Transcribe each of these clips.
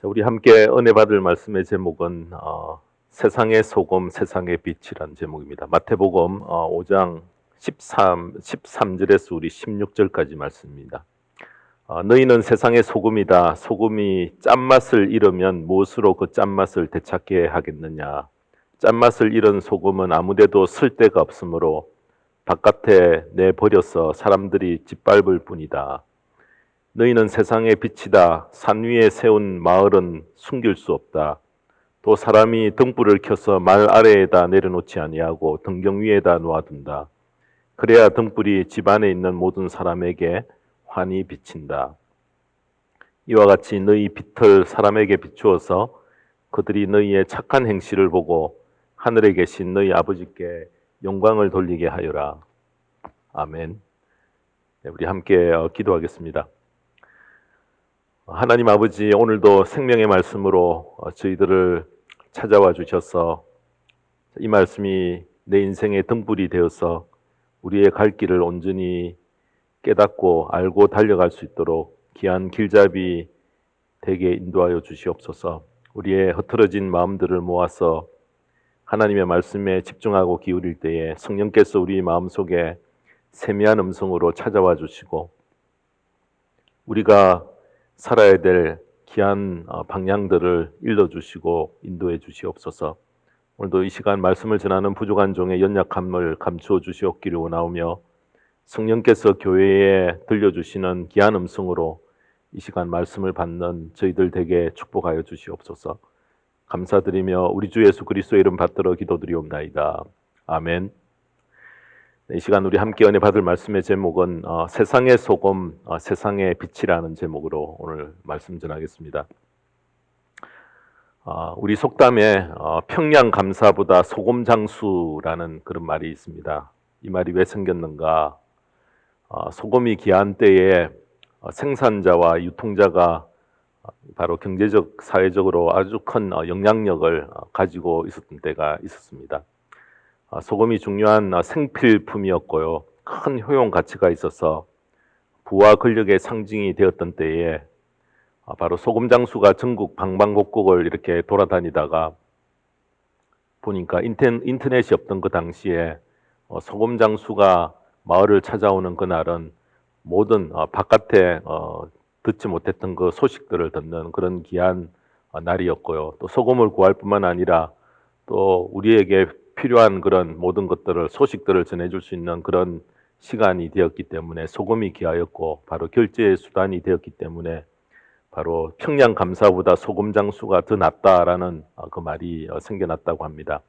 자, 우리 함께 은혜 받을 말씀의 제목은 세상의 소금, 세상의 빛이라는 제목입니다. 마태복음 5장 13절에서 우리 16절까지 말씀입니다. 너희는 세상의 소금이다. 소금이 짠맛을 잃으면 무엇으로 그 짠맛을 되찾게 하겠느냐. 짠맛을 잃은 소금은 아무데도 쓸 데가 없으므로 바깥에 내버려서 사람들이 짓밟을 뿐이다. 너희는 세상의 빛이다. 산 위에 세운 마을은 숨길 수 없다. 또 사람이 등불을 켜서 말 아래에다 내려놓지 아니하고 등경 위에다 놓아둔다. 그래야 등불이 집 안에 있는 모든 사람에게 환히 비친다. 이와 같이 너희 빛을 사람에게 비추어서 그들이 너희의 착한 행실을 보고 하늘에 계신 너희 아버지께 영광을 돌리게 하여라. 아멘. 네, 우리 함께 기도하겠습니다. 하나님 아버지, 오늘도 생명의 말씀으로 저희들을 찾아와 주셔서 이 말씀이 내 인생의 등불이 되어서 우리의 갈 길을 온전히 깨닫고 알고 달려갈 수 있도록 귀한 길잡이 되게 인도하여 주시옵소서. 우리의 흐트러진 마음들을 모아서 하나님의 말씀에 집중하고 기울일 때에 성령께서 우리 마음속에 세미한 음성으로 찾아와 주시고 우리가 살아야 될 귀한 방향들을 일러주시고 인도해 주시옵소서. 오늘도 이 시간 말씀을 전하는 부족한 종의 연약함을 감추어 주시옵기를 원하오며 성령께서 교회에 들려주시는 귀한 음성으로 이 시간 말씀을 받는 저희들 되게 축복하여 주시옵소서. 감사드리며 우리 주 예수 그리스도의 이름 받들어 기도드리옵나이다. 아멘. 이 시간 우리 함께 은혜 받을 말씀의 제목은 세상의 소금, 세상의 빛이라는 제목으로 오늘 말씀 전하겠습니다. 우리 속담에 평양감사보다 소금장수라는 그런 말이 있습니다. 이 말이 왜 생겼는가? 소금이 귀한 때에 생산자와 유통자가 바로 경제적, 사회적으로 아주 큰 영향력을 가지고 있었던 때가 있었습니다. 소금이 중요한 생필품이었고요. 큰 효용 가치가 있어서 부와 권력의 상징이 되었던 때에 바로 소금 장수가 전국 방방곡곡을 이렇게 돌아다니다가 보니까 인터넷이 없던 그 당시에 소금 장수가 마을을 찾아오는 그날은 모든 바깥에 듣지 못했던 그 소식들을 듣는 그런 귀한 날이었고요. 또 소금을 구할 뿐만 아니라 또 우리에게 필요한 그런 모든 것들을 소식들을 전해줄 수 있는 그런 시간이 되었기 때문에 소금이 귀하였고 바로 결제의 수단이 되었기 때문에 바로 평양감사보다 소금장수가 더 낫다라는 그 말이 생겨났다고 합니다.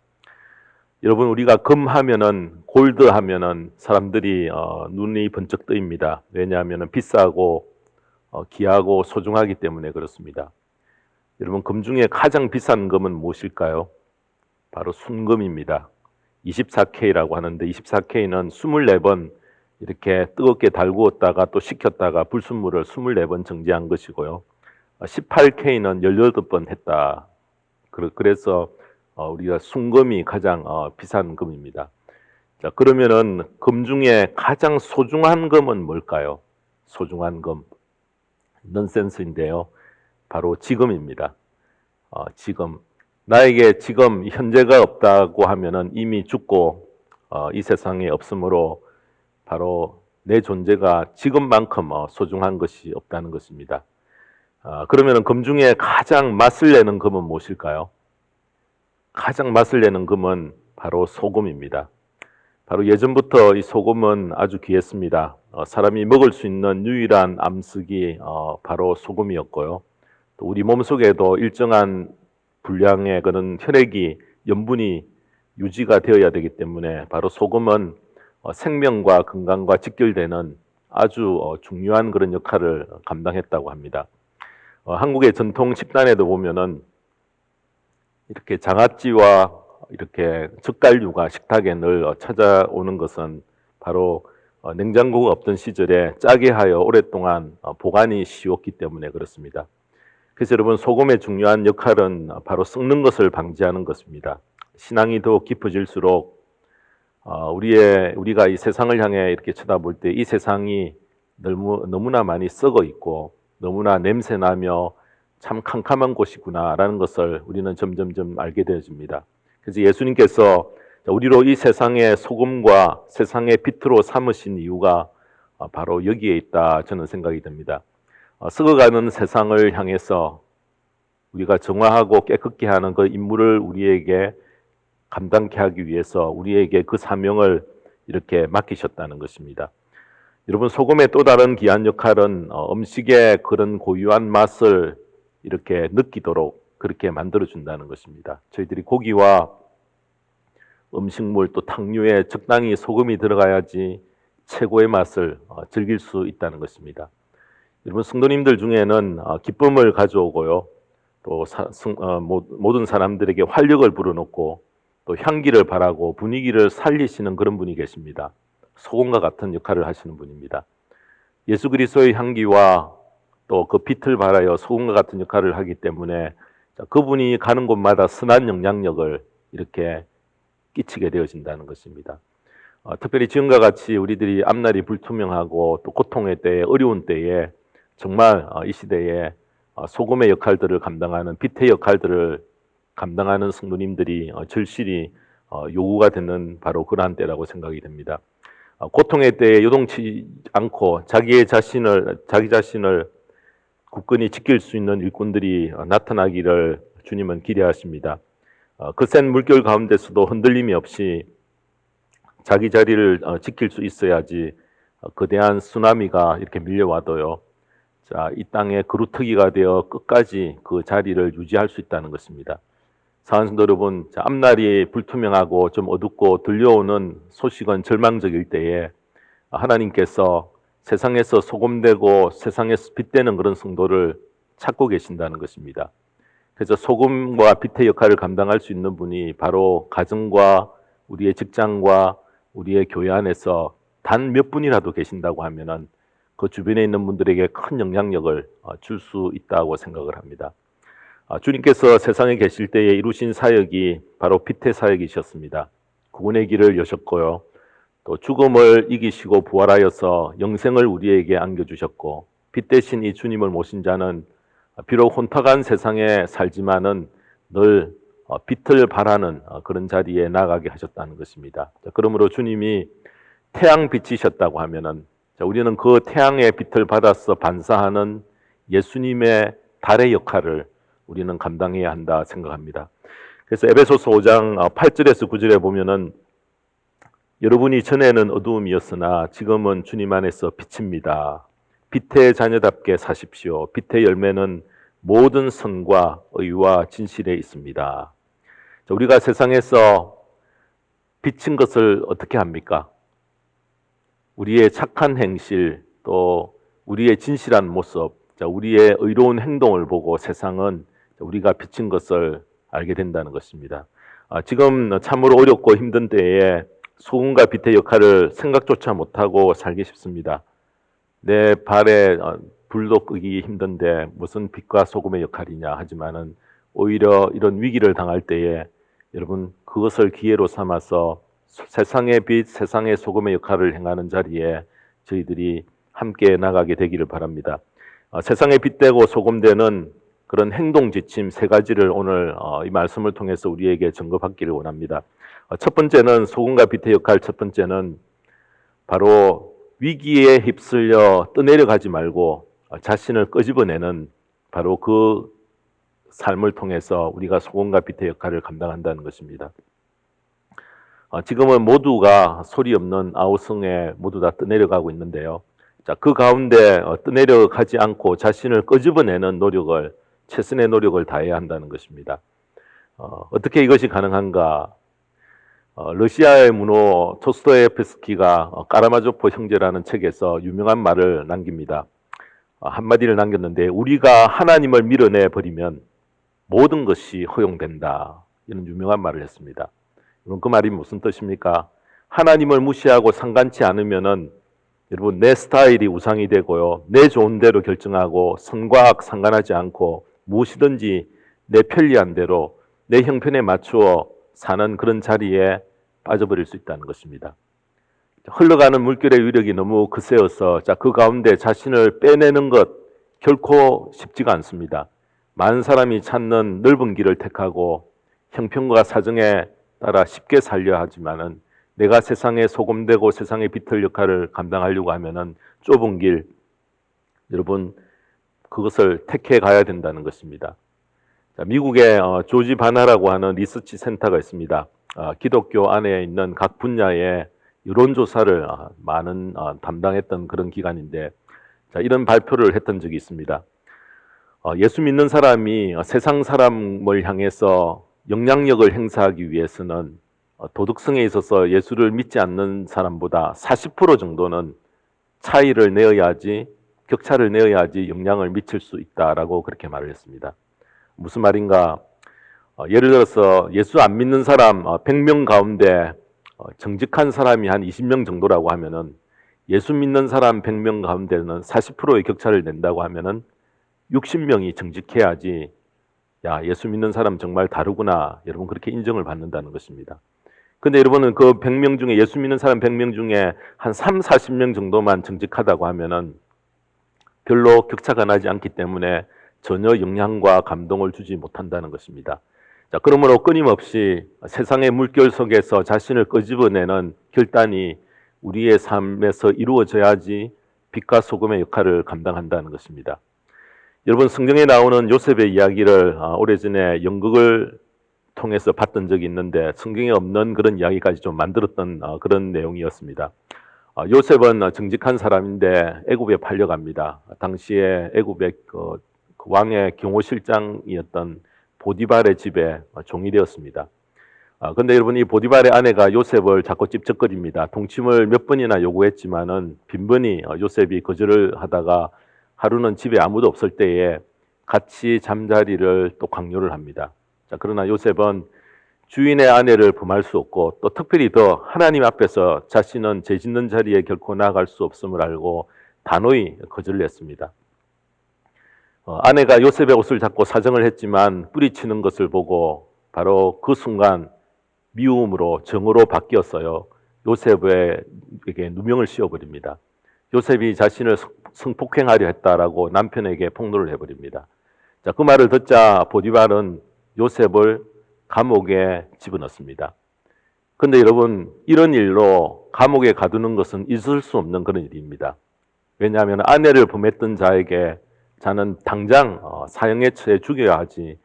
여러분, 우리가 금 하면은 골드 하면은 사람들이 눈이 번쩍 뜨입니다. 왜냐하면 비싸고 귀하고 소중하기 때문에 그렇습니다. 여러분, 금 중에 가장 비싼 금은 무엇일까요? 바로 순금입니다. 24K라고 하는데 24K는 24번 이렇게 뜨겁게 달구었다가 또 식혔다가 불순물을 24번 정지한 것이고요. 18K는 18번 했다. 그래서 우리가 순금이 가장 비싼 금입니다. 자, 그러면은 금 중에 가장 소중한 금은 뭘까요? 소중한 금. 넌센스인데요. 바로 지금입니다. 지금. 나에게 지금 현재가 없다고 하면은 이미 죽고 이 세상에 없으므로 바로 내 존재가 지금만큼 소중한 것이 없다는 것입니다. 그러면은 금 중에 가장 맛을 내는 금은 무엇일까요? 가장 맛을 내는 금은 바로 소금입니다. 바로 예전부터 이 소금은 아주 귀했습니다. 사람이 먹을 수 있는 유일한 암석이 바로 소금이었고요. 또 우리 몸속에도 일정한 분량의 그런 혈액이 염분이 유지가 되어야 되기 때문에 바로 소금은 생명과 건강과 직결되는 아주 중요한 그런 역할을 감당했다고 합니다. 한국의 전통 식단에도 보면은 이렇게 장아찌와 이렇게 젓갈류가 식탁에 늘 찾아오는 것은 바로 냉장고가 없던 시절에 짜게 하여 오랫동안 보관이 쉬웠기 때문에 그렇습니다. 그래서 여러분, 소금의 중요한 역할은 바로 썩는 것을 방지하는 것입니다. 신앙이 더욱 깊어질수록 우리가 이 세상을 향해 이렇게 쳐다볼 때 이 세상이 너무나 많이 썩어 있고 너무나 냄새나며 참 캄캄한 곳이구나라는 것을 우리는 점점점 알게 되어집니다. 그래서 예수님께서 우리로 이 세상의 소금과 세상의 빛으로 삼으신 이유가 바로 여기에 있다 저는 생각이 듭니다. 썩어가는 세상을 향해서 우리가 정화하고 깨끗게 하는 그 임무를 우리에게 감당케 하기 위해서 우리에게 그 사명을 이렇게 맡기셨다는 것입니다. 여러분, 소금의 또 다른 귀한 역할은 음식의 그런 고유한 맛을 이렇게 느끼도록 그렇게 만들어준다는 것입니다. 저희들이 고기와 음식물 또 탕류에 적당히 소금이 들어가야지 최고의 맛을 즐길 수 있다는 것입니다. 여러분, 성도님들 중에는 기쁨을 가져오고요, 또 모든 사람들에게 활력을 불어넣고 또 향기를 바라고 분위기를 살리시는 그런 분이 계십니다. 소금과 같은 역할을 하시는 분입니다. 예수 그리스도의 향기와 또 그 빛을 발하여 소금과 같은 역할을 하기 때문에 그분이 가는 곳마다 선한 영향력을 이렇게 끼치게 되어진다는 것입니다. 특별히 지금과 같이 우리들이 앞날이 불투명하고 또 고통의 때에, 어려운 때에 정말 이 시대에 소금의 역할들을 감당하는, 빛의 역할들을 감당하는 성도님들이 절실히 요구가 되는 바로 그러한 때라고 생각이 됩니다. 고통의 때에 요동치 않고 자기 자신을 굳건히 지킬 수 있는 일꾼들이 나타나기를 주님은 기대하십니다. 그 센 물결 가운데서도 흔들림이 없이 자기 자리를 지킬 수 있어야지 거대한 쓰나미가 이렇게 밀려와도요, 이 땅의 그루터기가 되어 끝까지 그 자리를 유지할 수 있다는 것입니다. 사랑하는 성도 여러분, 앞날이 불투명하고 좀 어둡고 들려오는 소식은 절망적일 때에 하나님께서 세상에서 소금되고 세상에서 빛되는 그런 성도를 찾고 계신다는 것입니다. 그래서 소금과 빛의 역할을 감당할 수 있는 분이 바로 가정과 우리의 직장과 우리의 교회 안에서 단 몇 분이라도 계신다고 하면은 그 주변에 있는 분들에게 큰 영향력을 줄 수 있다고 생각을 합니다. 주님께서 세상에 계실 때에 이루신 사역이 바로 빛의 사역이셨습니다. 구원의 길을 여셨고요, 또 죽음을 이기시고 부활하여서 영생을 우리에게 안겨주셨고, 빛 대신 이 주님을 모신 자는 비록 혼탁한 세상에 살지만은 늘 빛을 발하는 그런 자리에 나가게 하셨다는 것입니다. 그러므로 주님이 태양빛이셨다고 하면은 우리는 그 태양의 빛을 받아서 반사하는 예수님의 달의 역할을 우리는 감당해야 한다 생각합니다. 그래서 에베소서 5장 8절에서 9절에 보면은 여러분이 전에는 어두움이었으나 지금은 주님 안에서 빛입니다. 빛의 자녀답게 사십시오. 빛의 열매는 모든 선과 의와 진실에 있습니다. 우리가 세상에서 비친 것을 어떻게 합니까? 우리의 착한 행실, 또 우리의 진실한 모습, 우리의 의로운 행동을 보고 세상은 우리가 비친 것을 알게 된다는 것입니다. 지금 참으로 어렵고 힘든 때에 소금과 빛의 역할을 생각조차 못하고 살기 쉽습니다. 내 발에 불도 끄기 힘든데 무슨 빛과 소금의 역할이냐 하지만은 오히려 이런 위기를 당할 때에 여러분 그것을 기회로 삼아서 세상의 빛, 세상의 소금의 역할을 행하는 자리에 저희들이 함께 나가게 되기를 바랍니다. 세상에 빛되고 소금되는 그런 행동 지침 세 가지를 오늘 이 말씀을 통해서 우리에게 증거받기를 원합니다. 첫 번째는 소금과 빛의 역할, 첫 번째는 바로 위기에 휩쓸려 떠내려가지 말고 자신을 끄집어내는 바로 그 삶을 통해서 우리가 소금과 빛의 역할을 감당한다는 것입니다. 지금은 모두가 소리 없는 아우성에 모두 다 떠내려가고 있는데요. 그 가운데 떠내려가지 않고 자신을 끄집어내는 노력을, 최선의 노력을 다해야 한다는 것입니다. 어떻게 이것이 가능한가? 러시아의 문호 토스토예프스키가 까라마조프 형제라는 책에서 유명한 말을 남깁니다. 한마디를 남겼는데, 우리가 하나님을 밀어내 버리면 모든 것이 허용된다, 이런 유명한 말을 했습니다. 여러분, 그 말이 무슨 뜻입니까? 하나님을 무시하고 상관치 않으면은 여러분 내 스타일이 우상이 되고요, 내 좋은 대로 결정하고 선과 악 상관하지 않고 무엇이든지 내 편리한 대로 내 형편에 맞추어 사는 그런 자리에 빠져버릴 수 있다는 것입니다. 흘러가는 물결의 위력이 너무 거세어서 그 가운데 자신을 빼내는 것 결코 쉽지가 않습니다. 많은 사람이 찾는 넓은 길을 택하고 형편과 사정에 따라 쉽게 살려 하지만은 내가 세상에 소금되고 세상의 빛을 역할을 감당하려고 하면은 좁은 길, 여러분 그것을 택해 가야 된다는 것입니다. 자, 미국의 조지 바나라고 하는 리서치 센터가 있습니다. 기독교 안에 있는 각 분야의 여론조사를 많은 담당했던 그런 기관인데, 자, 이런 발표를 했던 적이 있습니다. 예수 믿는 사람이 세상 사람을 향해서 영향력을 행사하기 위해서는 도덕성에 있어서 예수를 믿지 않는 사람보다 40% 정도는 차이를 내어야지, 격차를 내어야지 영향을 미칠 수 있다라고 그렇게 말을 했습니다. 무슨 말인가? 예를 들어서 예수 안 믿는 사람 100명 가운데 정직한 사람이 한 20명 정도라고 하면은, 예수 믿는 사람 100명 가운데는 40%의 격차를 낸다고 하면은 60명이 정직해야지, 야, 예수 믿는 사람 정말 다르구나, 여러분 그렇게 인정을 받는다는 것입니다. 근데 여러분은 그 100명 중에, 예수 믿는 사람 100명 중에 한 3, 40명 정도만 정직하다고 하면은 별로 격차가 나지 않기 때문에 전혀 영향과 감동을 주지 못한다는 것입니다. 자, 그러므로 끊임없이 세상의 물결 속에서 자신을 끄집어내는 결단이 우리의 삶에서 이루어져야지 빛과 소금의 역할을 감당한다는 것입니다. 여러분, 성경에 나오는 요셉의 이야기를 오래전에 연극을 통해서 봤던 적이 있는데, 성경에 없는 그런 이야기까지 좀 만들었던 그런 내용이었습니다. 요셉은 정직한 사람인데 애굽에 팔려갑니다. 당시에 애굽의 그 왕의 경호실장이었던 보디발의 집에 종이 되었습니다. 근데 여러분, 이 보디발의 아내가 요셉을 자꾸 찝쩍거립니다. 동침을 몇 번이나 요구했지만은 빈번히 요셉이 거절을 하다가 하루는 집에 아무도 없을 때에 같이 잠자리를 또 강요를 합니다. 자, 그러나 요셉은 주인의 아내를 범할 수 없고, 또 특별히 더 하나님 앞에서 자신은 죄 짓는 자리에 결코 나아갈 수 없음을 알고 단호히 거절을 했습니다. 아내가 요셉의 옷을 잡고 사정을 했지만 뿌리치는 것을 보고 바로 그 순간 미움으로 정으로 바뀌었어요. 요셉에게 누명을 씌워버립니다. 요셉이 자신을 성폭행하려 했다라고 남편에게 폭로를 해버립니다. 자, 그 말을 듣자 보디발은 요셉을 감옥에 집어넣습니다. 근데 여러분, 이런 일로 감옥에 가두는 것은 있을 수 없는 그런 일입니다. 왜냐하면 아내를 범했던 자에게 자는 당장 사형에 처해 죽여야 하지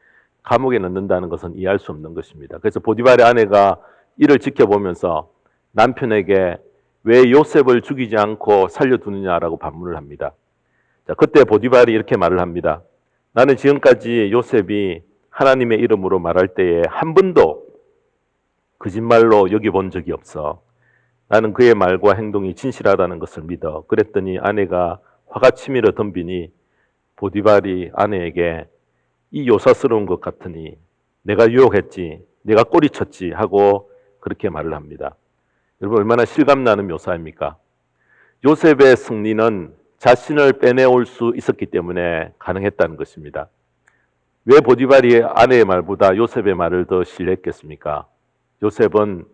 감옥에 넣는다는 것은 이해할 수 없는 것입니다. 그래서 보디발의 아내가 이를 지켜보면서 남편에게 왜 요셉을 죽이지 않고 살려두느냐라고 반문을 합니다. 자, 그때 보디발이 이렇게 말을 합니다. 나는 지금까지 요셉이 하나님의 이름으로 말할 때에 한 번도 거짓말로 여겨본 적이 없어. 나는 그의 말과 행동이 진실하다는 것을 믿어. 그랬더니 아내가 화가 치밀어 덤비니 보디발이 아내에게 이 요사스러운 것 같으니 내가 유혹했지, 내가 꼬리쳤지 하고 그렇게 말을 합니다. 여러분, 얼마나 실감나는 묘사입니까? 요셉의 승리는 자신을 빼내올 수 있었기 때문에 가능했다는 것입니다. 왜 보디발이 아내의 말보다 요셉의 말을 더 신뢰했겠습니까? 요셉은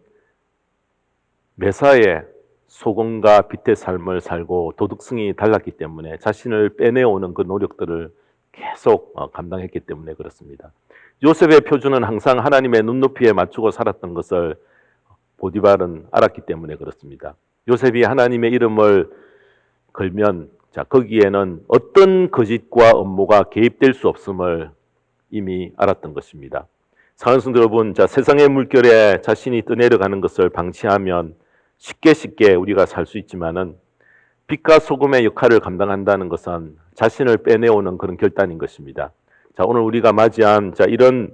매사에 소금과 빛의 삶을 살고 도덕성이 달랐기 때문에 자신을 빼내오는 그 노력들을 계속 감당했기 때문에 그렇습니다. 요셉의 표준은 항상 하나님의 눈높이에 맞추고 살았던 것을 보디발은 알았기 때문에 그렇습니다. 요셉이 하나님의 이름을 걸면 거기에는 어떤 거짓과 음모가 개입될 수 없음을 이미 알았던 것입니다. 사랑하는 성도 여러분, 세상의 물결에 자신이 떠내려가는 것을 방치하면 쉽게 우리가 살 수 있지만은 빛과 소금의 역할을 감당한다는 것은 자신을 빼내오는 그런 결단인 것입니다. 자, 오늘 우리가 맞이한 이런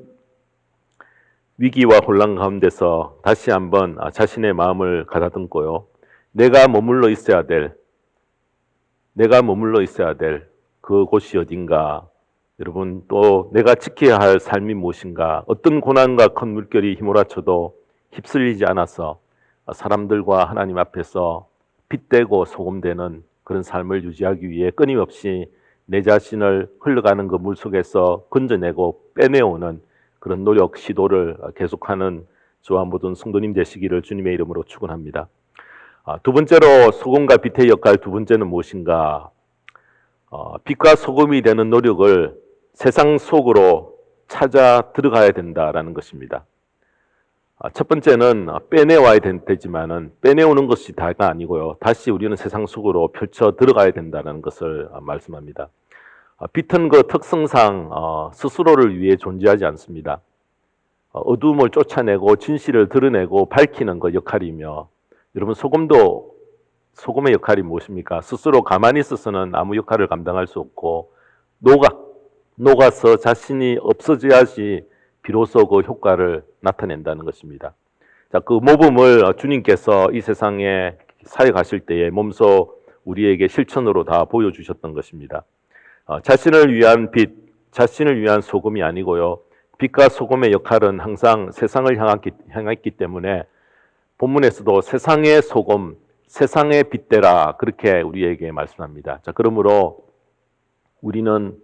위기와 혼란 가운데서 다시 한번 자신의 마음을 가다듬고요. 내가 머물러 있어야 될 그곳이 어딘가, 여러분, 또 내가 지켜야 할 삶이 무엇인가, 어떤 고난과 큰 물결이 휘몰아쳐도 휩쓸리지 않아서 사람들과 하나님 앞에서 빛되고 소금되는 그런 삶을 유지하기 위해 끊임없이 내 자신을 흘러가는 그 물속에서 건져내고 빼내오는 그런 노력, 시도를 계속하는 저와 모든 성도님 되시기를 주님의 이름으로 축원합니다. 두 번째로 소금과 빛의 역할, 두 번째는 무엇인가? 빛과 소금이 되는 노력을 세상 속으로 찾아 들어가야 된다라는 것입니다. 첫 번째는 빼내와야 되지만은 빼내오는 것이 다가 아니고요. 다시 우리는 세상 속으로 펼쳐 들어가야 된다는 것을 말씀합니다. 빛은 그 특성상 스스로를 위해 존재하지 않습니다. 어둠을 쫓아내고 진실을 드러내고 밝히는 그 역할이며, 여러분 소금의 역할이 무엇입니까? 스스로 가만히 있어서는 아무 역할을 감당할 수 없고 녹아서 자신이 없어져야지 비로소 그 효과를 나타낸다는 것입니다. 자, 그 모범을 주님께서 이 세상에 사역하실 때에 몸소 우리에게 실천으로 다 보여주셨던 것입니다. 자신을 위한 빛, 자신을 위한 소금이 아니고요. 빛과 소금의 역할은 항상 세상을 향했기 때문에 본문에서도 세상의 소금, 세상의 빛되라 그렇게 우리에게 말씀합니다. 자, 그러므로 우리는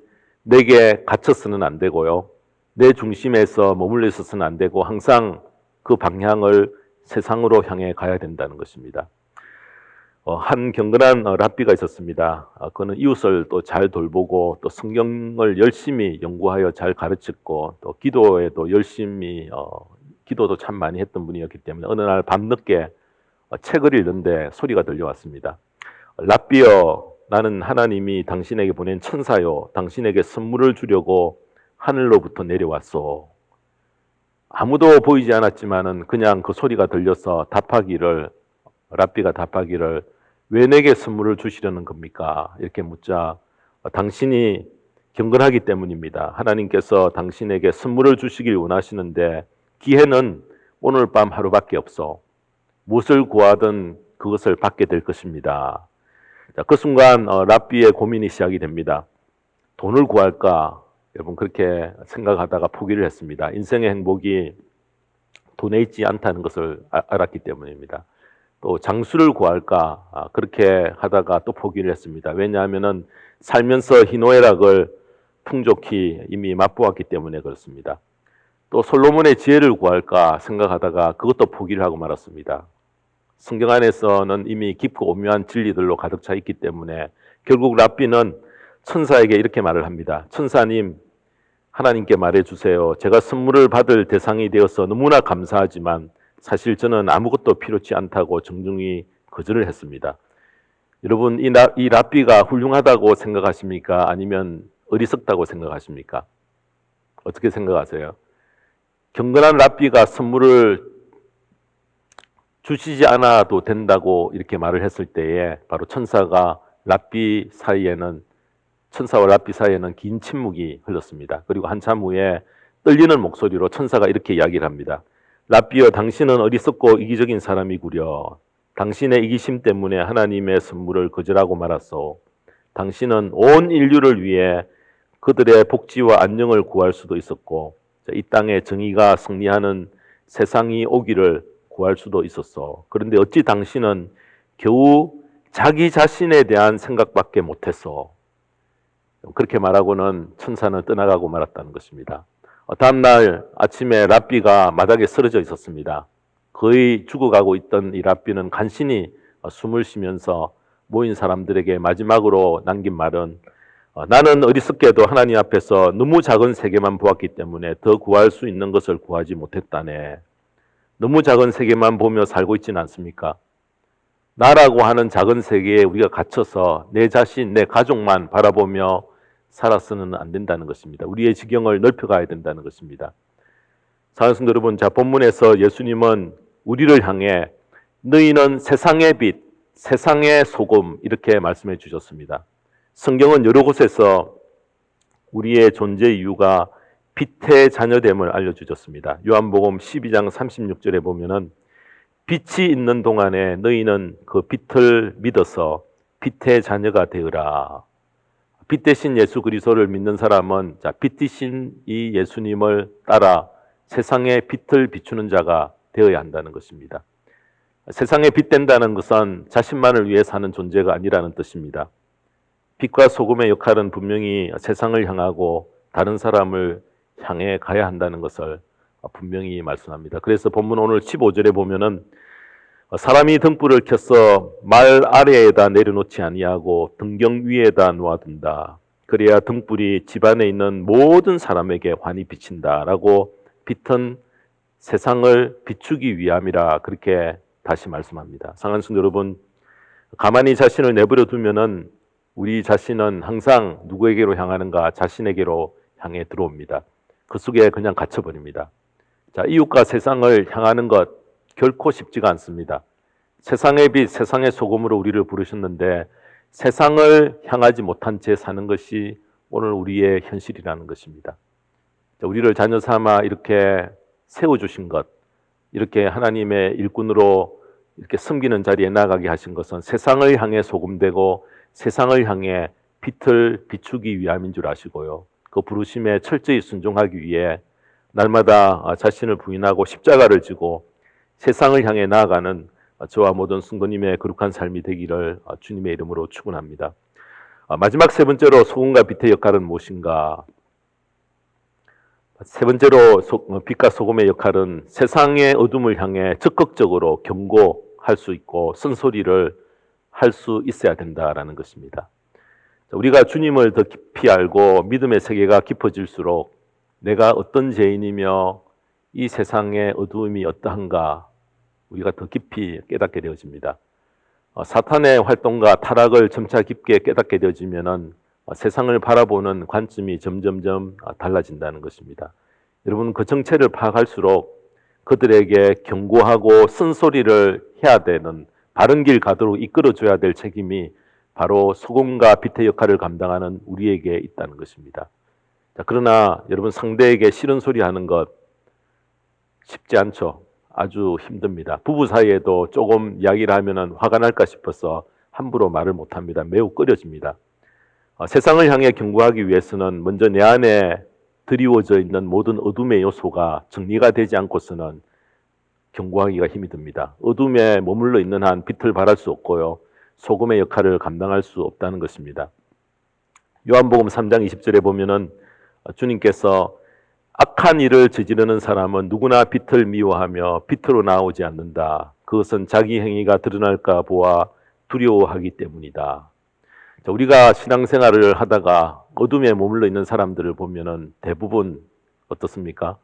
내게 갇혀서는 안 되고요. 내 중심에서 머물러 있어서는 안 되고 항상 그 방향을 세상으로 향해 가야 된다는 것입니다. 한 경건한 랍비가 있었습니다. 그는 이웃을 또 잘 돌보고 또 성경을 열심히 연구하여 잘 가르쳤고 또 기도에도 열심히 기도도 참 많이 했던 분이었기 때문에 어느 날 밤늦게 책을 읽는데 소리가 들려왔습니다. 랍비여, 나는 하나님이 당신에게 보낸 천사요, 당신에게 선물을 주려고 하늘로부터 내려왔소. 아무도 보이지 않았지만은 그냥 그 소리가 들려서 랍비가 답하기를 왜 내게 선물을 주시려는 겁니까? 이렇게 묻자 당신이 경건하기 때문입니다. 하나님께서 당신에게 선물을 주시길 원하시는데 기회는 오늘 밤 하루밖에 없어. 무엇을 구하든 그것을 받게 될 것입니다. 자, 그 순간 랍비의 고민이 시작이 됩니다. 돈을 구할까? 여러분 그렇게 생각하다가 포기를 했습니다. 인생의 행복이 돈에 있지 않다는 것을 알았기 때문입니다. 또 장수를 구할까? 그렇게 하다가 또 포기를 했습니다. 왜냐하면은 살면서 희노애락을 풍족히 이미 맛보았기 때문에 그렇습니다. 또 솔로몬의 지혜를 구할까 생각하다가 그것도 포기를 하고 말았습니다. 성경 안에서는 이미 깊고 오묘한 진리들로 가득 차 있기 때문에 결국 랍비는 천사에게 이렇게 말을 합니다. 천사님, 하나님께 말해주세요. 제가 선물을 받을 대상이 되어서 너무나 감사하지만 사실 저는 아무것도 필요치 않다고 정중히 거절을 했습니다. 여러분, 이 랍비가 훌륭하다고 생각하십니까? 아니면 어리석다고 생각하십니까? 어떻게 생각하세요? 경건한 랍비가 선물을 주시지 않아도 된다고 이렇게 말을 했을 때에 바로 천사와 랍비 사이에는 긴 침묵이 흘렀습니다. 그리고 한참 후에 떨리는 목소리로 천사가 이렇게 이야기를 합니다. 랍비여, 당신은 어리석고 이기적인 사람이구려. 당신의 이기심 때문에 하나님의 선물을 거절하고 말았소. 당신은 온 인류를 위해 그들의 복지와 안녕을 구할 수도 있었고 이 땅에 정의가 승리하는 세상이 오기를 구할 수도 있었어. 그런데 어찌 당신은 겨우 자기 자신에 대한 생각밖에 못했어. 그렇게 말하고는 천사는 떠나가고 말았다는 것입니다. 다음날 아침에 랍비가 마당에 쓰러져 있었습니다. 거의 죽어가고 있던 이 랍비는 간신히 숨을 쉬면서 모인 사람들에게 마지막으로 남긴 말은 나는 어리석게도 하나님 앞에서 너무 작은 세계만 보았기 때문에 더 구할 수 있는 것을 구하지 못했다네. 너무 작은 세계만 보며 살고 있지는 않습니까? 나라고 하는 작은 세계에 우리가 갇혀서 내 자신, 내 가족만 바라보며 살아서는 안 된다는 것입니다. 우리의 지경을 넓혀가야 된다는 것입니다. 사랑하는 성도 여러분, 자, 본문에서 예수님은 우리를 향해 너희는 세상의 빛, 세상의 소금 이렇게 말씀해 주셨습니다. 성경은 여러 곳에서 우리의 존재 이유가 빛의 자녀됨을 알려주셨습니다. 요한복음 12장 36절에 보면은 빛이 있는 동안에 너희는 그 빛을 믿어서 빛의 자녀가 되으라. 빛 대신 예수 그리스도를 믿는 사람은 빛 대신 이 예수님을 따라 세상에 빛을 비추는 자가 되어야 한다는 것입니다. 세상에 빛 된다는 것은 자신만을 위해 사는 존재가 아니라는 뜻입니다. 빛과 소금의 역할은 분명히 세상을 향하고 다른 사람을 향해 가야 한다는 것을 분명히 말씀합니다. 그래서 본문 오늘 15절에 보면은 사람이 등불을 켜서 말 아래에다 내려놓지 아니하고 등경 위에다 놓아둔다. 그래야 등불이 집안에 있는 모든 사람에게 환히 비친다라고 빛은 세상을 비추기 위함이라 그렇게 다시 말씀합니다. 사랑하는 성도 여러분, 가만히 자신을 내버려 두면은 우리 자신은 항상 누구에게로 향하는가? 자신에게로 향해 들어옵니다. 그 속에 그냥 갇혀버립니다. 자, 이웃과 세상을 향하는 것 결코 쉽지가 않습니다. 세상의 빛, 세상의 소금으로 우리를 부르셨는데 세상을 향하지 못한 채 사는 것이 오늘 우리의 현실이라는 것입니다. 자, 우리를 자녀 삼아 이렇게 세워주신 것, 이렇게 하나님의 일꾼으로 이렇게 섬기는 자리에 나가게 하신 것은 세상을 향해 소금되고 세상을 향해 빛을 비추기 위함인 줄 아시고요. 그 부르심에 철저히 순종하기 위해 날마다 자신을 부인하고 십자가를 지고 세상을 향해 나아가는 저와 모든 성도님의 거룩한 삶이 되기를 주님의 이름으로 축원합니다. 마지막 세 번째로 소금과 빛의 역할은 무엇인가? 세 번째로 빛과 소금의 역할은 세상의 어둠을 향해 적극적으로 경고할 수 있고 쓴소리를 할 수 있어야 된다라는 것입니다. 우리가 주님을 더 깊이 알고 믿음의 세계가 깊어질수록 내가 어떤 죄인이며 이 세상의 어두움이 어떠한가 우리가 더 깊이 깨닫게 되어집니다. 사탄의 활동과 타락을 점차 깊게 깨닫게 되어지면은 세상을 바라보는 관점이 점점점 달라진다는 것입니다. 여러분, 그 정체를 파악할수록 그들에게 경고하고 쓴소리를 해야 되는 바른 길 가도록 이끌어줘야 될 책임이 바로 소금과 빛의 역할을 감당하는 우리에게 있다는 것입니다. 자, 그러나 여러분, 상대에게 싫은 소리 하는 것 쉽지 않죠. 아주 힘듭니다. 부부 사이에도 조금 이야기를 하면 화가 날까 싶어서 함부로 말을 못합니다. 매우 꺼려집니다. 세상을 향해 경고하기 위해서는 먼저 내 안에 드리워져 있는 모든 어둠의 요소가 정리가 되지 않고서는 경고하기가 힘이 듭니다. 어둠에 머물러 있는 한 빛을 발할 수 없고요. 소금의 역할을 감당할 수 없다는 것입니다. 요한복음 3장 20절에 보면은 주님께서 악한 일을 저지르는 사람은 누구나 빛을 미워하며 빛으로 나오지 않는다. 그것은 자기 행위가 드러날까 보아 두려워하기 때문이다. 자, 우리가 신앙생활을 하다가 어둠에 머물러 있는 사람들을 보면은 대부분 어떻습니까?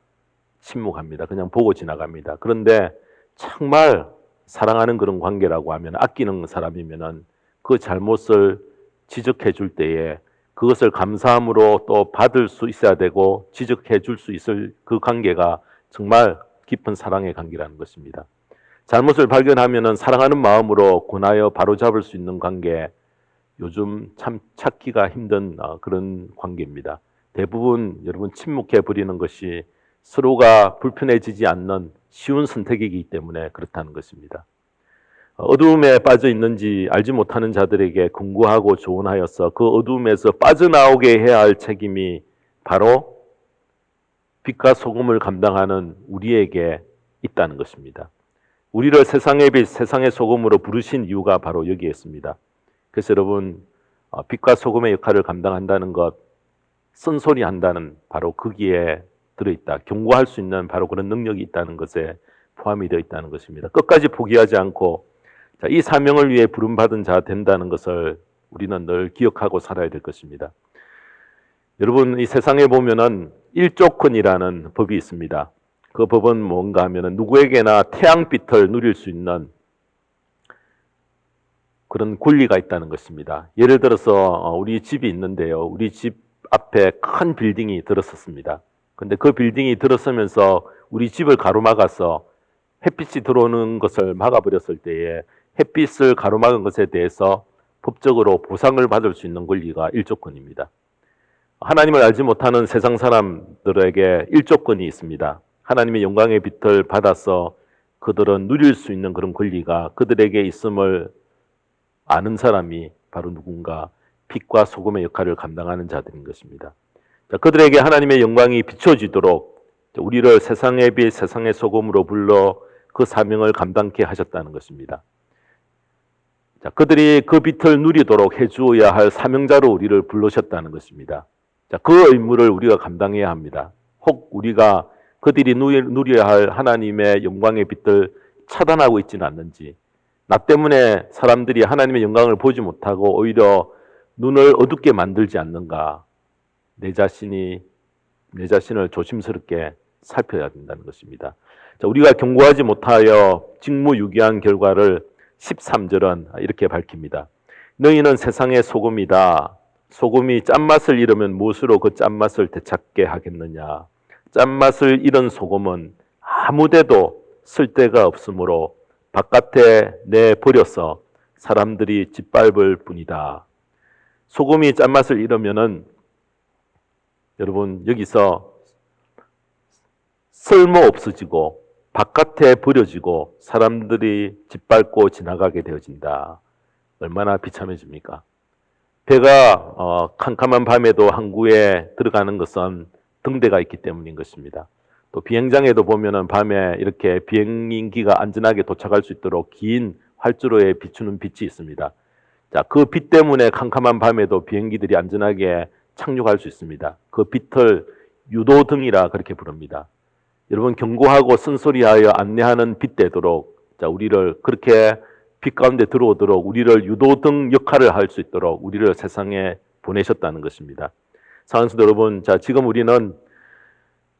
침묵합니다. 그냥 보고 지나갑니다. 그런데 정말 사랑하는 그런 관계라고 하면 아끼는 사람이면은 그 잘못을 지적해 줄 때에 그것을 감사함으로 또 받을 수 있어야 되고 지적해 줄 수 있을 그 관계가 정말 깊은 사랑의 관계라는 것입니다. 잘못을 발견하면은 사랑하는 마음으로 권하여 바로잡을 수 있는 관계, 요즘 참 찾기가 힘든 그런 관계입니다. 대부분 여러분 침묵해 버리는 것이 서로가 불편해지지 않는 쉬운 선택이기 때문에 그렇다는 것입니다. 어두움에 빠져 있는지 알지 못하는 자들에게 권고하고 조언하여서 그 어두움에서 빠져나오게 해야 할 책임이 바로 빛과 소금을 감당하는 우리에게 있다는 것입니다. 우리를 세상의 빛, 세상의 소금으로 부르신 이유가 바로 여기에 있습니다. 그래서 여러분, 빛과 소금의 역할을 감당한다는 것, 쓴소리한다는 바로 거기에 들어있다. 경고할 수 있는 바로 그런 능력이 있다는 것에 포함이 되어 있다는 것입니다. 끝까지 포기하지 않고 이 사명을 위해 부름받은 자 된다는 것을 우리는 늘 기억하고 살아야 될 것입니다. 여러분, 이 세상에 보면은 일조권이라는 법이 있습니다. 그 법은 뭔가 하면은 누구에게나 태양빛을 누릴 수 있는 그런 권리가 있다는 것입니다. 예를 들어서 우리 집이 있는데요. 우리 집 앞에 큰 빌딩이 들어섰습니다. 근데 그 빌딩이 들어서면서 우리 집을 가로막아서 햇빛이 들어오는 것을 막아버렸을 때에 햇빛을 가로막은 것에 대해서 법적으로 보상을 받을 수 있는 권리가 일조권입니다. 하나님을 알지 못하는 세상 사람들에게 일조권이 있습니다. 하나님의 영광의 빛을 받아서 그들은 누릴 수 있는 그런 권리가 그들에게 있음을 아는 사람이 바로 누군가 빛과 소금의 역할을 감당하는 자들인 것입니다. 자, 그들에게 하나님의 영광이 비춰지도록 우리를 세상의 빛, 세상의 소금으로 불러 그 사명을 감당케 하셨다는 것입니다. 자, 그들이 그 빛을 누리도록 해주어야 할 사명자로 우리를 불러셨다는 것입니다. 자, 그 의무를 우리가 감당해야 합니다. 혹 우리가 그들이 누려야 할 하나님의 영광의 빛을 차단하고 있지는 않는지, 나 때문에 사람들이 하나님의 영광을 보지 못하고 오히려 눈을 어둡게 만들지 않는가? 내 자신을 조심스럽게 살펴야 된다는 것입니다. 자, 우리가 경고하지 못하여 직무유기한 결과를 13절은 이렇게 밝힙니다. 너희는 세상의 소금이다. 소금이 짠맛을 잃으면 무엇으로 그 짠맛을 되찾게 하겠느냐? 짠맛을 잃은 소금은 아무데도 쓸데가 없으므로 바깥에 내버려서 사람들이 짓밟을 뿐이다. 소금이 짠맛을 잃으면은 여러분 여기서 쓸모 없어지고 바깥에 버려지고 사람들이 짓밟고 지나가게 되어진다. 얼마나 비참해집니까? 배가 캄캄한 밤에도 항구에 들어가는 것은 등대가 있기 때문인 것입니다. 또 비행장에도 보면은 밤에 이렇게 비행기가 안전하게 도착할 수 있도록 긴 활주로에 비추는 빛이 있습니다. 자, 그 빛 때문에 캄캄한 밤에도 비행기들이 안전하게 착륙할 수 있습니다. 그 빛을 유도등이라 그렇게 부릅니다. 여러분 경고하고 쓴소리하여 안내하는 빛 되도록 자, 우리를 그렇게 빛 가운데 들어오도록 우리를 유도등 역할을 할 수 있도록 우리를 세상에 보내셨다는 것입니다. 사랑하는 여러분, 자, 지금 우리는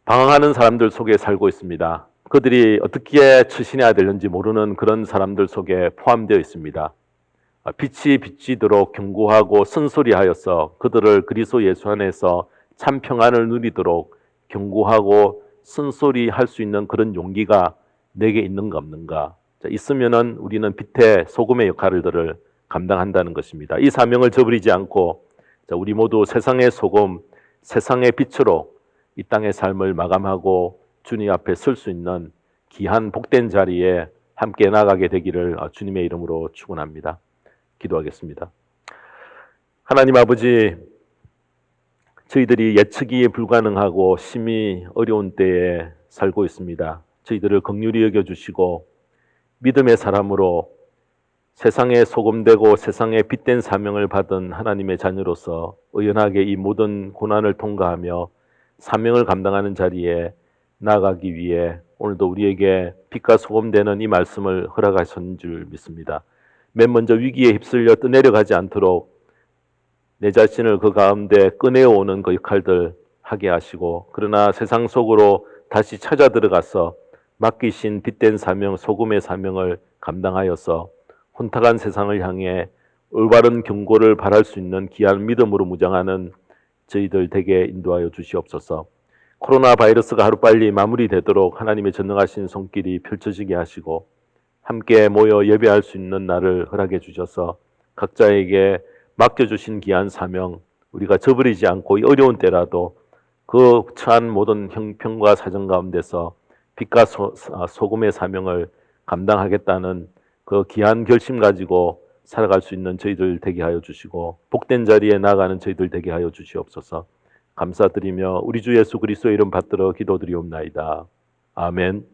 방황하는 사람들 속에 살고 있습니다. 그들이 어떻게 처신해야 되는지 모르는 그런 사람들 속에 포함되어 있습니다. 빛이 비치도록 경고하고 쓴소리하여서 그들을 그리스도 예수 안에서 참 평안을 누리도록 경고하고 쓴소리할 수 있는 그런 용기가 내게 있는가 없는가? 자, 있으면은 우리는 빛의 소금의 역할을 감당한다는 것입니다. 이 사명을 저버리지 않고 자, 우리 모두 세상의 소금, 세상의 빛으로 이 땅의 삶을 마감하고 주님 앞에 설 수 있는 귀한 복된 자리에 함께 나가게 되기를 주님의 이름으로 축원합니다. 기도하겠습니다. 하나님 아버지, 저희들이 예측이 불가능하고 심히 어려운 때에 살고 있습니다. 저희들을 긍휼히 여겨주시고 믿음의 사람으로 세상에 소금되고 세상에 빛된 사명을 받은 하나님의 자녀로서 의연하게 이 모든 고난을 통과하며 사명을 감당하는 자리에 나아가기 위해 오늘도 우리에게 빛과 소금되는 이 말씀을 허락하신 줄 믿습니다. 맨 먼저 위기에 휩쓸려 떠내려가지 않도록 내 자신을 그 가운데 꺼내오는 그 역할들 하게 하시고 그러나 세상 속으로 다시 찾아 들어가서 맡기신 빛된 사명, 소금의 사명을 감당하여서 혼탁한 세상을 향해 올바른 경고를 바랄 수 있는 귀한 믿음으로 무장하는 저희들 되게 인도하여 주시옵소서. 코로나 바이러스가 하루빨리 마무리되도록 하나님의 전능하신 손길이 펼쳐지게 하시고 함께 모여 예배할 수 있는 날을 허락해 주셔서 각자에게 맡겨주신 귀한 사명 우리가 저버리지 않고 이 어려운 때라도 그 처한 모든 형편과 사정 가운데서 빛과 소금의 사명을 감당하겠다는 그 귀한 결심 가지고 살아갈 수 있는 저희들 되게 하여 주시고 복된 자리에 나가는 저희들 되게 하여 주시옵소서. 감사드리며 우리 주 예수 그리스도의 이름 받들어 기도드리옵나이다. 아멘.